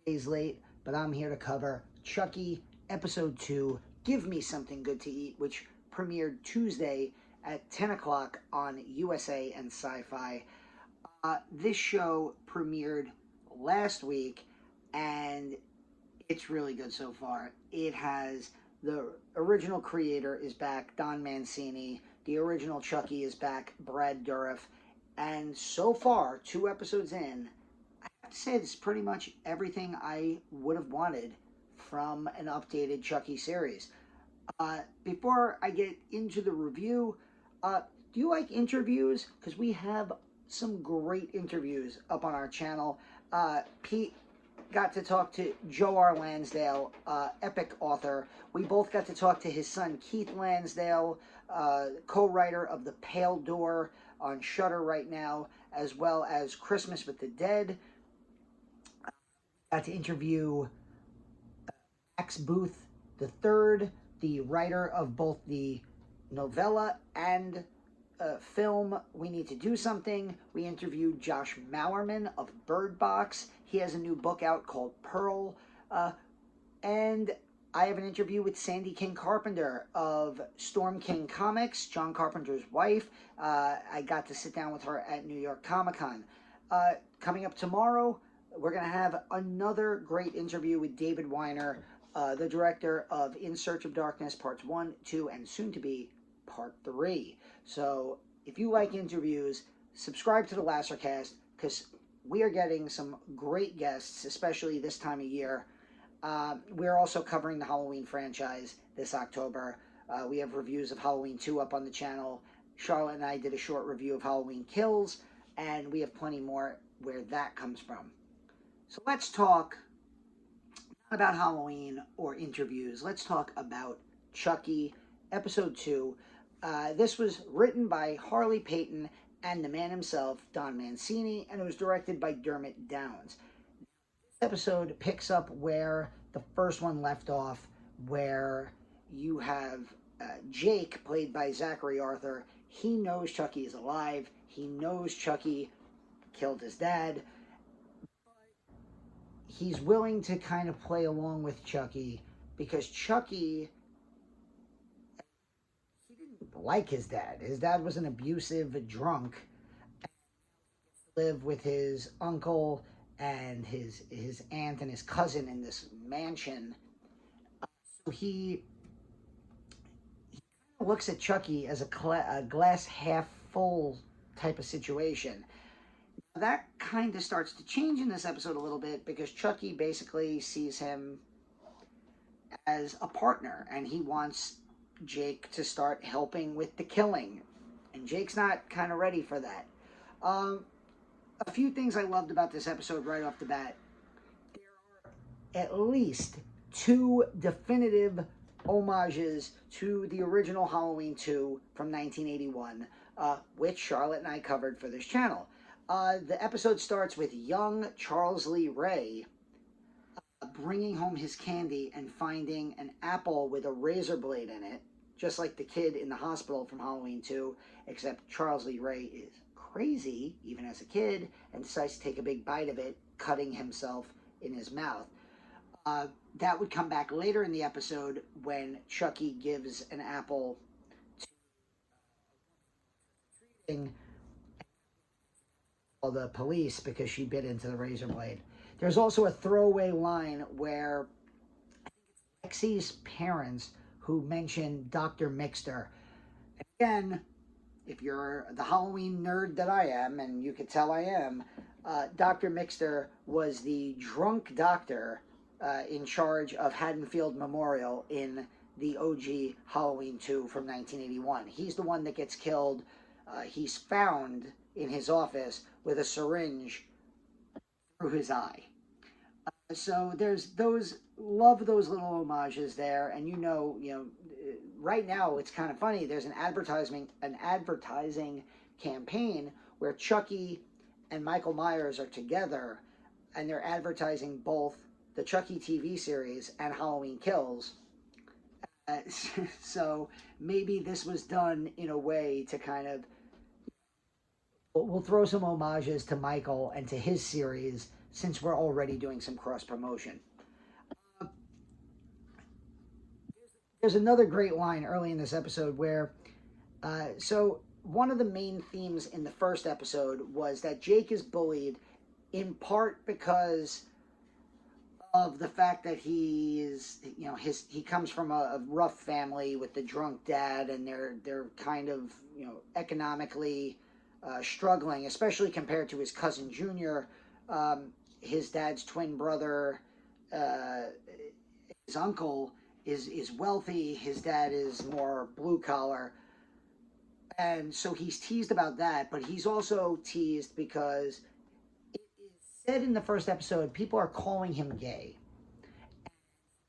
Days late, but I'm here to cover Chucky Episode 2, Give Me Something Good to Eat, which premiered Tuesday at 10 o'clock on USA and SYFY. This show premiered last week, and it's really good so far. It has the original creator is back, Don Mancini. The original Chucky is back, Brad Dourif. And so far, 2 episodes in, I have to say it's pretty much everything I would have wanted from an updated Chucky series. Before I get into the review, do you like interviews? Because we have some great interviews up on our channel. Pete got to talk to Joe R. Lansdale, epic author. We both got to talk to his son Keith Lansdale, co-writer of The Pale Door on Shudder right now, as well as Christmas with the Dead. Got to interview Max Booth III, the writer of both the novella and film We Need to Do Something. We interviewed Josh Malerman of Bird Box. He has a new book out called Pearl. And I have an interview with Sandy King Carpenter of Storm King Comics, John Carpenter's wife. I got to sit down with her at New York Comic Con. Coming up tomorrow, we're going to have another great interview with David Weiner, the director of In Search of Darkness, Parts 1, 2, and soon to be Part 3. So if you like interviews, subscribe to the Lassercast, because we are getting some great guests, especially this time of year. We're also covering the Halloween franchise this October. We have reviews of Halloween 2 up on the channel. Charlotte and I did a short review of Halloween Kills, and we have plenty more where that comes from. So let's talk not about Halloween or interviews. Let's talk about Chucky, Episode 2. This was written by Harley Payton and the man himself, Don Mancini, and it was directed by Dermot Downs. This episode picks up where the first one left off, where you have Jake, played by Zackary Arthur. He knows Chucky is alive. He knows Chucky killed his dad. He's willing to kind of play along with Chucky because Chucky, he didn't like his dad. His dad was an abusive drunk. Live with his uncle and his aunt and his cousin in this mansion. So he looks at Chucky as a glass half full type of situation. That kind of starts to change in this episode a little bit because Chucky basically sees him as a partner, and he wants Jake to start helping with the killing, and Jake's not kind of ready for that. A few things I loved about this episode right off the bat. There are at least 2 definitive homages to the original Halloween 2 from 1981, which Charlotte and I covered for this channel. The episode starts with young Charles Lee Ray bringing home his candy and finding an apple with a razor blade in it, just like the kid in the hospital from Halloween 2, except Charles Lee Ray is crazy, even as a kid, and decides to take a big bite of it, cutting himself in his mouth. That would come back later in the episode when Chucky gives an apple to the police because she bit into the razor blade. There's also a throwaway line where Lexi's parents who mention Dr. Mixter. Again, if you're the Halloween nerd that I am, and you could tell I am, Dr. Mixter was the drunk doctor in charge of Haddonfield Memorial in the OG Halloween 2 from 1981. He's the one that gets killed. He's found in his office with a syringe through his eye. So there's love those little homages there, and you know, right now it's kind of funny. There's an advertising campaign where Chucky and Michael Myers are together, and they're advertising both the Chucky TV series and Halloween Kills. So maybe this was done in a way to kind of, we'll throw some homages to Michael and to his series since we're already doing some cross promotion. There's another great line early in this episode where, so one of the main themes in the first episode was that Jake is bullied in part because of the fact that he is, he comes from a rough family with the drunk dad, and they're kind of, economically struggling, especially compared to his cousin Junior, his dad's twin brother, his uncle is wealthy. His dad is more blue collar, and so he's teased about that. But he's also teased because it is said in the first episode people are calling him gay.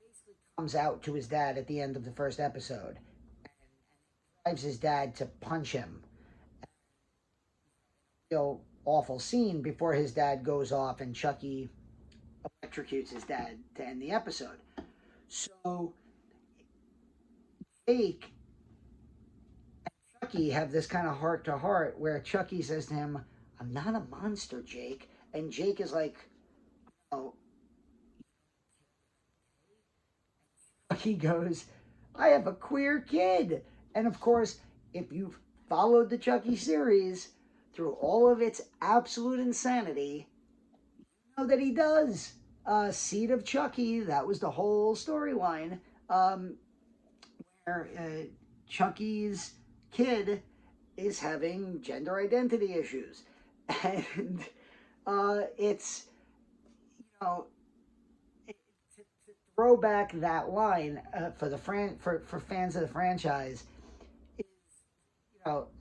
Basically comes out to his dad at the end of the first episode and drives his dad to punch him. Awful scene before his dad goes off and Chucky electrocutes his dad to end the episode. So Jake and Chucky have this kind of heart to heart where Chucky says to him, "I'm not a monster, Jake." And Jake is like, "Oh." Chucky goes, "I have a queer kid." And of course, if you've followed the Chucky series through all of its absolute insanity, you know that he does. Seed of Chucky, that was the whole storyline, where Chucky's kid is having gender identity issues. And it's, to throw back that line for the for fans of the franchise, is,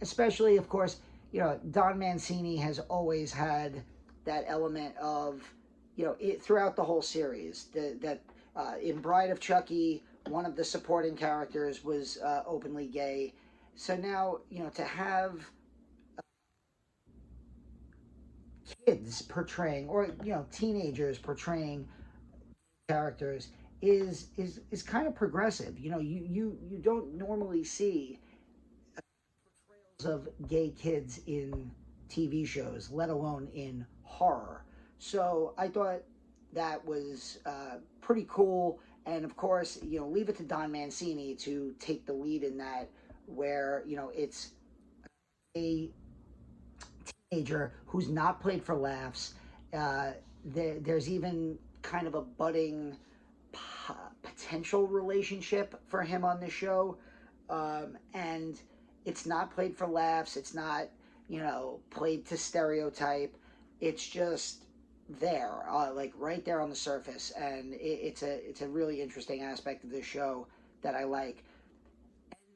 especially, of course, Don Mancini has always had that element of, it throughout the whole series. That in Bride of Chucky, one of the supporting characters was openly gay. So now, to have kids portraying, or teenagers portraying characters is kind of progressive. You don't normally see portrayals of gay kids in TV shows, let alone in horror. So I thought that was pretty cool. And of course, leave it to Don Mancini to take the lead in that, where, it's a teenager who's not played for laughs. There's even kind of a budding potential relationship for him on the show. And it's not played for laughs. It's not, played to stereotype. It's just there, like right there on the surface. And it's a really interesting aspect of this show that I like.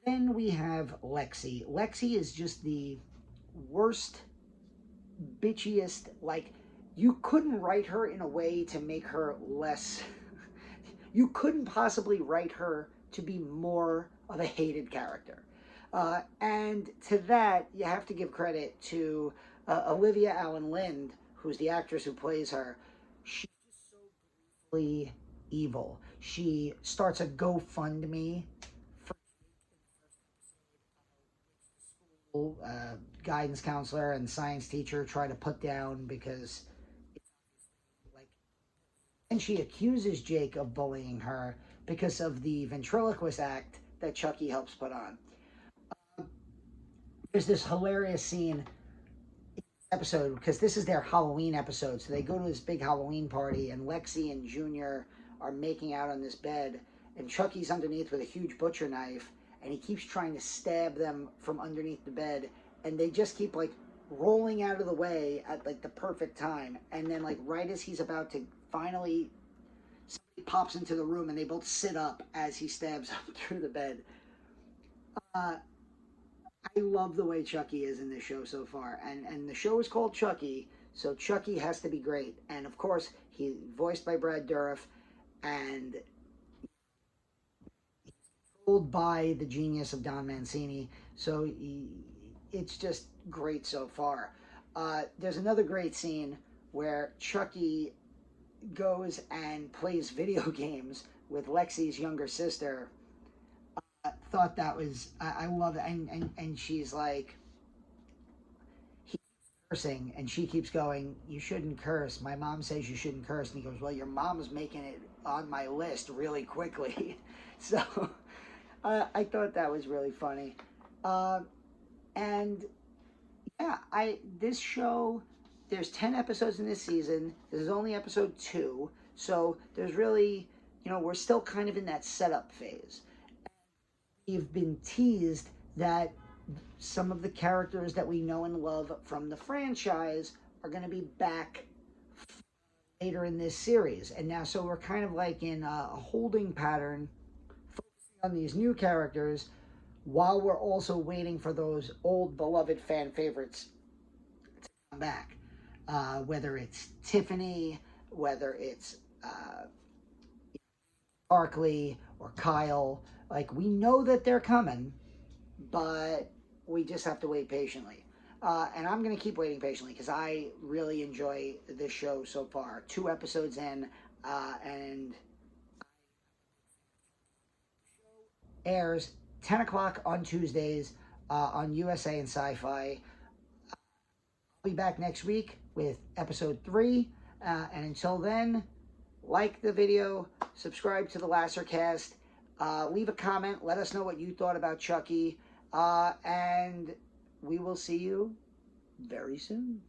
And then we have Lexi. Lexi is just the worst, bitchiest. Like, you couldn't write her in a way to make her less. You couldn't possibly write her to be more of a hated character. And to that, you have to give credit to Olivia Allen Lind, who's the actress who plays her. She's just so gleefully evil. She starts a GoFundMe for school guidance counselor and science teacher try to put down, because like, and she accuses Jake of bullying her because of the ventriloquist act that Chucky helps put on. There's this hilarious scene in this episode, because this is their Halloween episode. So they go to this big Halloween party, and Lexi and Junior are making out on this bed, and Chucky's underneath with a huge butcher knife, and he keeps trying to stab them from underneath the bed, and they just keep like rolling out of the way at like the perfect time, and then like right as he's about to finally, somebody pops into the room, and they both sit up as he stabs them through the bed. I love the way Chucky is in this show so far, and the show is called Chucky, so Chucky has to be great. And of course, he's voiced by Brad Dourif, and he's controlled by the genius of Don Mancini. So it's just great so far. There's another great scene where Chucky goes and plays video games with Lexi's younger sister. Thought that was, I love it. And she's like, he cursing, and she keeps going, "You shouldn't curse. My mom says you shouldn't curse." And he goes, "Well, your mom's making it on my list really quickly." So I thought that was really funny. Uh, and yeah, this show, there's 10 episodes in this season. This is only episode 2. So there's really, we're still kind of in that setup phase. We've been teased that some of the characters that we know and love from the franchise are going to be back later in this series. And now, so we're kind of like in a holding pattern, focusing on these new characters while we're also waiting for those old beloved fan favorites to come back. Whether it's Tiffany, whether it's Barkley or Kyle, like we know that they're coming, but we just have to wait patiently. And I'm going to keep waiting patiently because I really enjoy this show so far. 2 episodes in, and airs 10 o'clock on Tuesdays on USA and SYFY. I'll be back next week with episode 3. And until then, like the video, subscribe to the Lassercast, leave a comment, let us know what you thought about Chucky, and we will see you very soon.